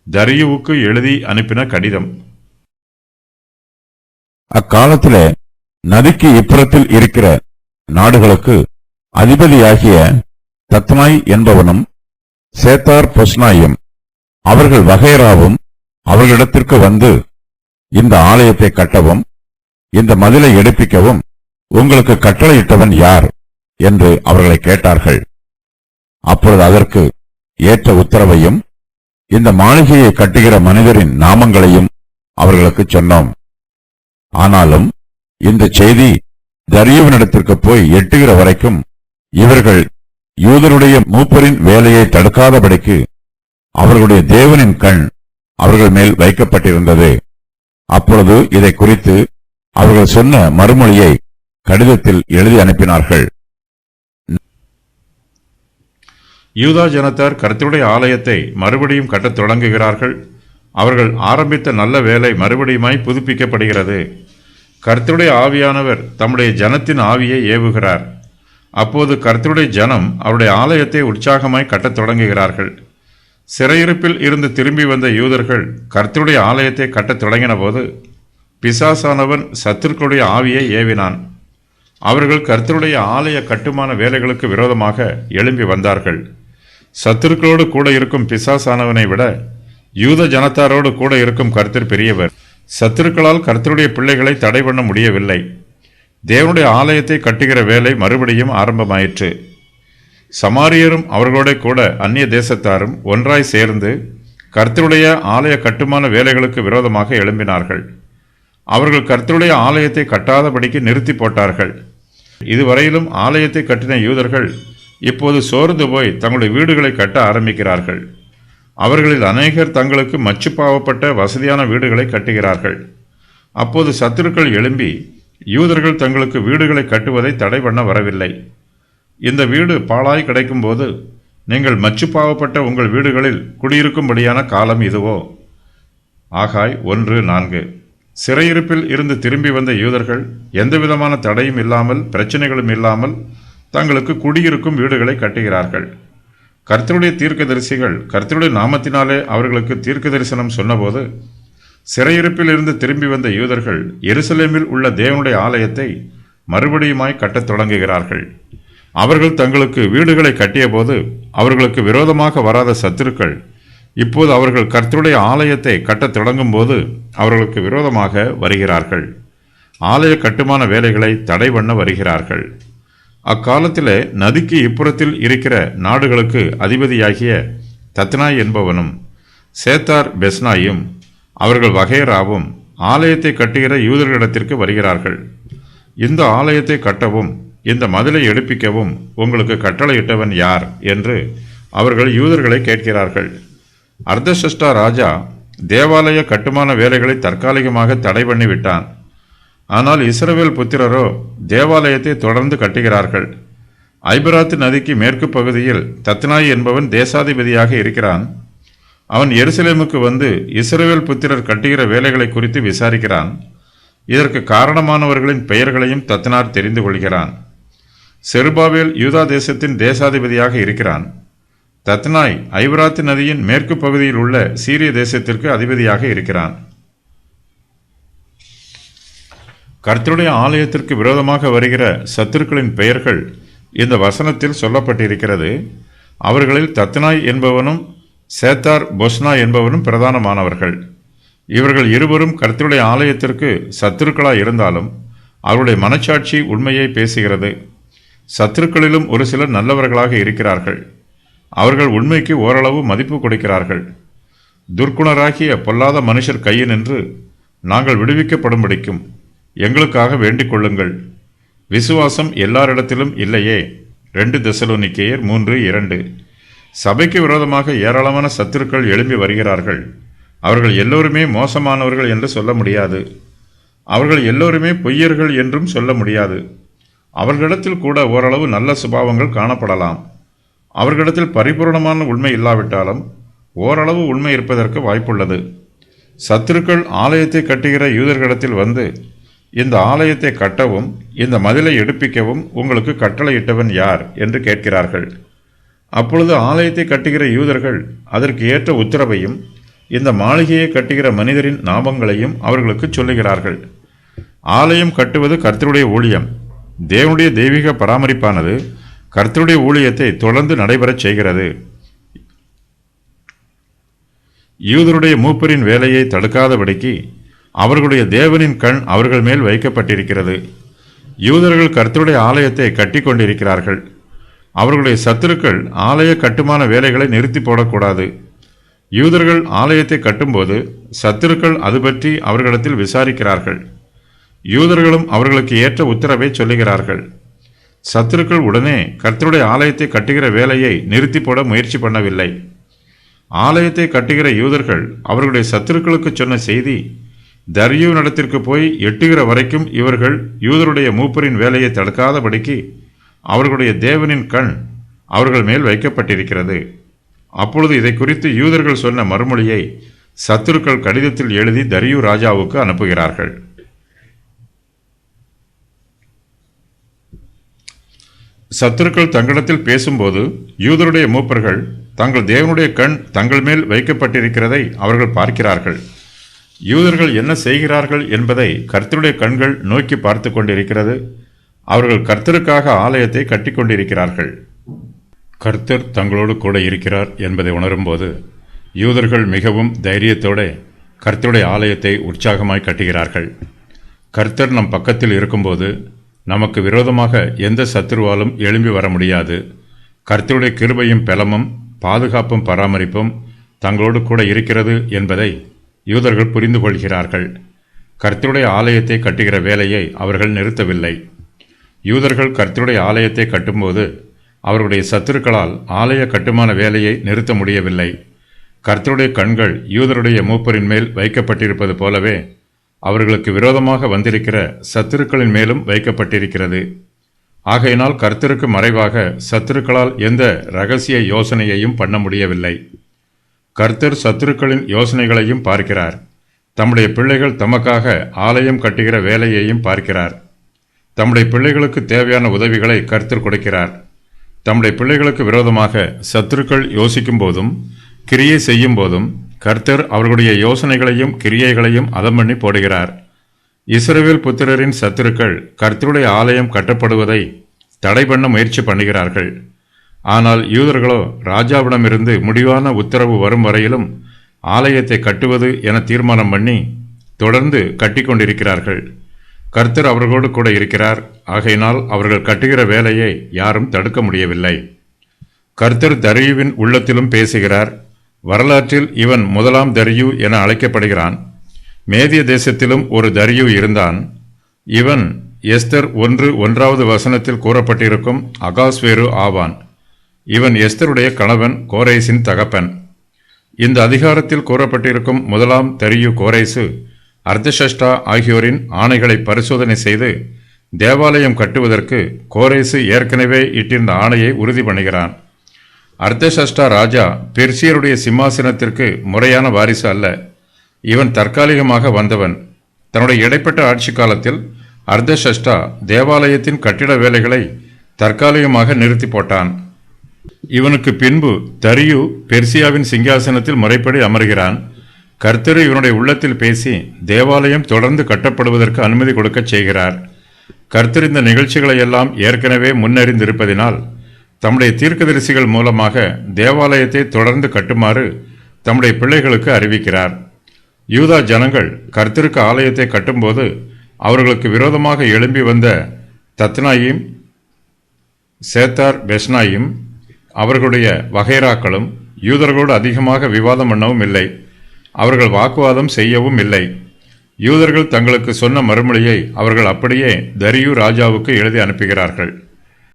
தரியுவுக்கு எழுதி அனுப்பின கடிதம். அக்காலத்திலே நதிக்கு இப்புறத்தில் இருக்கிற நாடுகளுக்கு அதிபதியாகிய தத்னாய் என்பவனும் சேத்தார் பொஸ்னாயும் அவர்கள் வகைராவும் அவர்களிடத்திற்கு வந்து, இந்த ஆலயத்தை கட்டவும் இந்த மதிலை எடுப்பிக்கவும் உங்களுக்கு கட்டளையிட்டவன் யார் என்று அவர்களை கேட்டார்கள். அப்பொழுது அதற்கு ஏற்ற உத்தரவையும் இந்த மாளிகையை கட்டுகிற மனிதரின் நாமங்களையும் அவர்களுக்கு சொன்னோம். ஆனாலும் இந்த செய்தி தரியுவினிடத்திற்கு போய் எட்டுகிற வரைக்கும் இவர்கள் யூதருடைய மூப்பரின் வேலையை தடுக்காதபடிக்கு அவர்களுடைய தேவனின் கண் அவர்கள் மேல் வைக்கப்பட்டிருந்தது. அப்பொழுது இதை குறித்து அவர்கள் சொன்ன மறுமொழியை கடிதத்தில் எழுதி அனுப்பினார்கள். யூதா ஜனத்தார் கர்த்தருடைய ஆலயத்தை மறுபடியும் கட்டத் தொடங்குகிறார்கள். அவர்கள் ஆரம்பித்த நல்ல வேலை மறுபடியுமாய் புதுப்பிக்கப்படுகிறது. கர்த்தருடைய ஆவியானவர் தம்முடைய ஜனத்தின் ஆவியை ஏவுகிறார். அப்போது கர்த்தருடைய ஜனம் அவருடைய ஆலயத்தை உற்சாகமாய் கட்டத் தொடங்குகிறார்கள். சிறையிருப்பில் இருந்து திரும்பி வந்த யூதர்கள் கர்த்தருடைய ஆலயத்தை கட்டத் தொடங்கின போது பிசாசானவன் சத்துருக்களுடைய ஆவியை ஏவினான். அவர்கள் கர்த்தருடைய ஆலய கட்டுமான வேலைகளுக்கு விரோதமாக எழும்பி வந்தார்கள். சத்துருக்களோடு கூட இருக்கும் பிசாசானவனை விட யூத ஜனத்தாரோடு கூட இருக்கும் கர்த்தர் பெரியவர். சத்துருக்களால் கர்த்தருடைய பிள்ளைகளை தடை பண்ண முடியவில்லை. தேவனுடைய ஆலயத்தை கட்டுகிற வேலை மறுபடியும் ஆரம்பமாயிற்று. சமாரியரும் அவர்களோட கூட அந்நிய தேசத்தாரும் ஒன்றாய் சேர்ந்து கர்த்தருடைய ஆலய கட்டுமான வேலைகளுக்கு விரோதமாக எழும்பினார்கள். அவர்கள் கர்த்தருடைய ஆலயத்தை கட்டாதபடிக்கு நிறுத்தி போட்டார்கள். இதுவரையிலும் ஆலயத்தை கட்டின யூதர்கள் இப்போது சோர்ந்து போய் தங்களுடைய வீடுகளை கட்ட ஆரம்பிக்கிறார்கள். அவர்களில் அநேகர் தங்களுக்கு மச்சுப்பாவப்பட்ட வசதியான வீடுகளை கட்டுகிறார்கள். அப்போது சத்துருக்கள் எழும்பி யூதர்கள் தங்களுக்கு வீடுகளை கட்டுவதை தடை பண்ண வரவில்லை. இந்த வீடு பாழாய் கிடைக்கும் போது நீங்கள் மச்சுப்பாவப்பட்ட உங்கள் வீடுகளில் குடியிருக்கும்படியான காலம் இதுவோ? ஆகாய் 1:4. சிறையிருப்பில் இருந்து திரும்பி வந்த யூதர்கள் எந்தவிதமான தடையும் இல்லாமல் பிரச்சனைகளும் இல்லாமல் தங்களுக்கு குடியிருக்கும் வீடுகளை கட்டுகிறார்கள். கர்த்தருடைய தீர்க்கதரிசிகள் கர்த்தருடைய நாமத்தினாலே அவர்களுக்கு தீர்க்க தரிசனம் சொன்னபோது சிறையிருப்பில் இருந்து திரும்பி வந்த யூதர்கள் எருசலேமில் உள்ள தேவனுடைய ஆலயத்தை மறுபடியுமாய் கட்டத் தொடங்குகிறார்கள். அவர்கள் தங்களுக்கு வீடுகளை கட்டிய போது அவர்களுக்கு விரோதமாக வராத சத்துருக்கள் இப்போது அவர்கள் கர்த்தருடைய ஆலயத்தை கட்டத் தொடங்கும் போது அவர்களுக்கு விரோதமாக வருகிறார்கள். ஆலய கட்டுமான வேலைகளை தடை பண்ண வருகிறார்கள். அக்காலத்திலே நதிக்கு இப்புறத்தில் இருக்கிற நாடுகளுக்கு அதிபதியாகிய தத்னாய் என்பவனும் சேத்தார் பெஸ்னாயும் அவர்கள் வகைராவும் ஆலயத்தை கட்டுகிற யூதர்களிடத்திற்கு வருகிறார்கள். இந்த ஆலயத்தை கட்டவும் இந்த மதிலை எடுப்பிக்கவும் உங்களுக்கு கட்டளையிட்டவன் யார் என்று அவர்கள் யூதர்களை கேட்கிறார்கள். அர்தசஷ்டா ராஜா தேவாலய கட்டுமான வேலைகளை தற்காலிகமாக தடை பண்ணிவிட்டான். ஆனால் இஸ்ரவேல் புத்திரரோ தேவாலயத்தை தொடர்ந்து கட்டுகிறார்கள். ஐபிராத்து நதிக்கு மேற்கு பகுதியில் தத்னாய் என்பவன் தேசாதிபதியாக இருக்கிறான். அவன் எருசலேமுக்கு வந்து இஸ்ரவேல் புத்திரர் கட்டுகிற வேலைகளை குறித்து விசாரிக்கிறான். இதற்கு காரணமானவர்களின் பெயர்களையும் தத்னார் தெரிந்து கொள்கிறான். செருபாவேல் யூதா தேசத்தின் தேசாதிபதியாக இருக்கிறான். தத்னாய் ஐபிராத்து நதியின் மேற்கு பகுதியில் உள்ள சீரிய தேசத்திற்கு அதிபதியாக இருக்கிறான். கர்த்தருடைய ஆலயத்திற்கு விரோதமாக வருகிற சத்துருக்களின் பெயர்கள் இந்த வசனத்தில் சொல்லப்பட்டிருக்கிறது. அவர்களில் தத்னாய் என்பவனும் சேத்தார் பொஸ்னா என்பவனும் பிரதானமானவர்கள். இவர்கள் இருவரும் கர்த்தருடைய ஆலயத்திற்கு சத்துருக்களாய் இருந்தாலும் அவருடைய மனச்சாட்சி உண்மையை பேசுகிறது. சத்துருக்களிலும் ஒரு சிலர் நல்லவர்களாக இருக்கிறார்கள். அவர்கள் உண்மைக்கு ஓரளவு மதிப்பு கொடுக்கிறார்கள். துர்க்குணராகிய பொல்லாத மனுஷர் கையினின்று நாங்கள் விடுவிக்கப்படும்படிக்கும் எங்களுக்காக வேண்டிக் கொள்ளுங்கள். விசுவாசம் எல்லாரிடத்திலும் இல்லையே. 2 தெசலோனிக்கேயர் 3:2. சபைக்கு விரோதமாக ஏராளமான சத்துருக்கள் எழும்பி வருகிறார்கள். அவர்கள் எல்லோருமே மோசமானவர்கள் என்று சொல்ல முடியாது. அவர்கள் எல்லோருமே பொய்யர்கள் என்றும் சொல்ல முடியாது. அவர்களிடத்தில் கூட ஓரளவு நல்ல சுபாவங்கள் காணப்படலாம். அவர்களிடத்தில் பரிபூர்ணமான உண்மை இல்லாவிட்டாலும் ஓரளவு உண்மை இருப்பதற்கு வாய்ப்புள்ளது. சத்துருக்கள் ஆலயத்தை கட்டுகிற யூதர்களிடத்தில் வந்து, இந்த ஆலயத்தை கட்டவும் இந்த மதிலை எடுப்பிக்கவும் உங்களுக்கு கட்டளையிட்டவன் யார் என்று கேட்கிறார்கள். அப்பொழுது ஆலயத்தை கட்டுகிற யூதர்கள் அதற்கு ஏற்ற உத்தரவையும் இந்த மாளிகையை கட்டுகிற மனிதரின் நாமங்களையும் அவர்களுக்கு சொல்லுகிறார்கள். ஆலயம் கட்டுவது கர்த்தருடைய ஊழியம். தேவனுடைய தெய்வீக பராமரிப்பானது கர்த்தருடைய ஊழியத்தை தொடர்ந்து நடைபெறச் செய்கிறது. யூதருடைய மூப்பரின் வேலையை தடுக்காதபடிக்கு அவர்களுடைய தேவனின் கண் அவர்கள் மேல் வைக்கப்பட்டிருக்கிறது. யூதர்கள் கர்த்தருடைய ஆலயத்தை கட்டி கொண்டிருக்கிறார்கள். அவர்களுடைய சத்துருக்கள் ஆலய கட்டுமான வேலைகளை நிறுத்தி போடக்கூடாது. யூதர்கள் ஆலயத்தை கட்டும்போது சத்துருக்கள் அது பற்றி அவர்களிடத்தில் விசாரிக்கிறார்கள். யூதர்களும் அவர்களுக்கு ஏற்ற உத்தரவை சொல்லுகிறார்கள். சத்துருக்கள் உடனே கர்த்தருடைய ஆலயத்தை கட்டுகிற வேலையை நிறுத்தி போட முயற்சி பண்ணவில்லை. ஆலயத்தை கட்டுகிற யூதர்கள் அவர்களுடைய சத்துருக்களுக்கு சொன்ன செய்தி தரியுவினிடத்திற்கு போய் எட்டுகிற வரைக்கும் இவர்கள் யூதருடைய மூப்பரின் வேலையை தடுக்காதபடிக்கு அவர்களுடைய தேவனின் கண் அவர்கள் மேல் வைக்கப்பட்டிருக்கிறது. அப்பொழுது இதை குறித்து யூதர்கள் சொன்ன மறுமொழியை சத்துருக்கள் கடிதத்தில் எழுதி தரியு ராஜாவுக்கு அனுப்புகிறார்கள். சத்துருக்கள் தங்களிடத்தில் பேசும்போது யூதருடைய மூப்பர்கள் தங்கள் தேவனுடைய கண் தங்கள் மேல் வைக்கப்பட்டிருக்கிறதை அவர்கள் பார்க்கிறார்கள். யூதர்கள் என்ன செய்கிறார்கள் என்பதை கர்த்தருடைய கண்கள் நோக்கி பார்த்து கொண்டிருக்கிறது. அவர்கள் கர்த்தருக்காக ஆலயத்தை கட்டிக்கொண்டிருக்கிறார்கள். கர்த்தர் தங்களோடு கூட இருக்கிறார் என்பதை உணரும்போது யூதர்கள் மிகவும் தைரியத்தோடு கர்த்தருடைய ஆலயத்தை உற்சாகமாய் கட்டுகிறார்கள். கர்த்தர் நம் பக்கத்தில் இருக்கும்போது நமக்கு விரோதமாக எந்த சத்துருவாலும் எழும்பி வர முடியாது. கர்த்தருடைய கிருபையும் பெலமும் பாதுகாப்பும் பராமரிப்பும் தங்களோடு கூட இருக்கிறது என்பதை யூதர்கள் புரிந்து கொள்கிறார்கள். கர்த்தருடைய ஆலயத்தை கட்டுகிற வேலையை அவர்கள் நிறுத்தவில்லை. யூதர்கள் கர்த்தருடைய ஆலயத்தை கட்டும்போது அவர்களுடைய சத்துருக்களால் ஆலய கட்டுமான வேலையை நிறுத்த முடியவில்லை. கர்த்தருடைய கண்கள் யூதருடைய மூப்பரின் மேல் வைக்கப்பட்டிருப்பது போலவே அவர்களுக்கு விரோதமாக வந்திருக்கிற சத்துருக்களின் மேலும் வைக்கப்பட்டிருக்கிறது. ஆகையினால் கர்த்தருக்கு மறைவாக சத்துருக்களால் எந்த இரகசிய யோசனையையும் பண்ண முடியவில்லை. கர்த்தர் சத்துருக்களின் யோசனைகளையும் பார்க்கிறார். தம்முடைய பிள்ளைகள் தமக்காக ஆலயம் கட்டுகிற வேலையையும் பார்க்கிறார். தம்முடைய பிள்ளைகளுக்கு தேவையான உதவிகளை கர்த்தர் கொடுக்கிறார். தம்முடைய பிள்ளைகளுக்கு விரோதமாக சத்துருக்கள் யோசிக்கும் போதும் கிரியை செய்யும் போதும் கர்த்தர் அவர்களுடைய யோசனைகளையும் கிரியைகளையும் அதம் பண்ணி போடுகிறார். இஸ்ரவேல் புத்திரரின் சத்துருக்கள் கர்த்தருடைய ஆலயம் கட்டப்படுவதை தடை பண்ண முயற்சி பண்ணுகிறார்கள். ஆனால் யூதர்களோ ராஜாவிடமிருந்து முடிவான உத்தரவு வரும் வரையிலும் ஆலயத்தை கட்டுவது என தீர்மானம் பண்ணி தொடர்ந்து கட்டிக்கொண்டிருக்கிறார்கள். கர்த்தர் அவர்களோடு கூட இருக்கிறார். ஆகையினால் அவர்கள் கட்டுகிற வேலையை யாரும் தடுக்க முடியவில்லை. கர்த்தர் தரியுவின் உள்ளத்திலும் பேசுகிறார். வரலாற்றில் இவன் முதலாம் தரியு என அழைக்கப்படுகிறான். மேதிய தேசத்திலும் ஒரு தரியு இருந்தான். இவன் எஸ்தர் 1:1 வசனத்தில் கூறப்பட்டிருக்கும் அகாஸ்வேரு ஆவான். இவன் எஸ்தருடைய கணவன் கோரேசின் தகப்பன். இந்த அதிகாரத்தில் கூறப்பட்டிருக்கும் முதலாம் தரியு கோரேசு அர்தஷஷ்டா ஆகியோரின் ஆணைகளை பரிசோதனை செய்து தேவாலயம் கட்டுவதற்கு கோரேசு ஏற்கனவே இட்டிருந்த ஆணையை உறுதி பண்ணுகிறான். அர்தஷஷ்டா ராஜா பெர்சியருடைய சிம்மாசனத்திற்கு முறையான வாரிசு அல்ல. இவன் தற்காலிகமாக வந்தவன். தன்னுடைய இடைப்பட்ட ஆட்சி காலத்தில் அர்தஷஷ்டா தேவாலயத்தின் கட்டிட வேலைகளை தற்காலிகமாக நிறுத்தி போட்டான். இவனுக்கு பின்பு தரியு பெர்சியாவின் சிங்காசனத்தில் முறைப்படி அமர்கிறான். கர்த்தர் இவனுடைய உள்ளத்தில் பேசி தேவாலயம் தொடர்ந்து கட்டப்படுவதற்கு அனுமதி கொடுக்க செய்கிறார். கர்த்தர் இந்த நிகழ்ச்சிகளை எல்லாம் ஏற்கனவே முன்னறிந்திருப்பதினால் தம்முடைய தீர்க்கதரிசிகள் மூலமாக தேவாலயத்தை தொடர்ந்து கட்டுமாறு தம்முடைய பிள்ளைகளுக்கு அறிவிக்கிறார். யூதா ஜனங்கள் கர்த்தருக்கு ஆலயத்தை கட்டும்போது அவர்களுக்கு விரோதமாக எழும்பி வந்த தத்னாயிம், சேத்தார் பெஸ்னாயும் அவர்களுடைய வகைராக்களும் யூதர்களோடு அதிகமாக விவாதம் பண்ணவும் இல்லை. அவர்கள் வாக்குவாதம் செய்யவும் இல்லை. யூதர்கள் தங்களுக்கு சொன்ன மறுமொழியை அவர்கள் அப்படியே தரியு ராஜாவுக்கு எழுதி அனுப்புகிறார்கள்.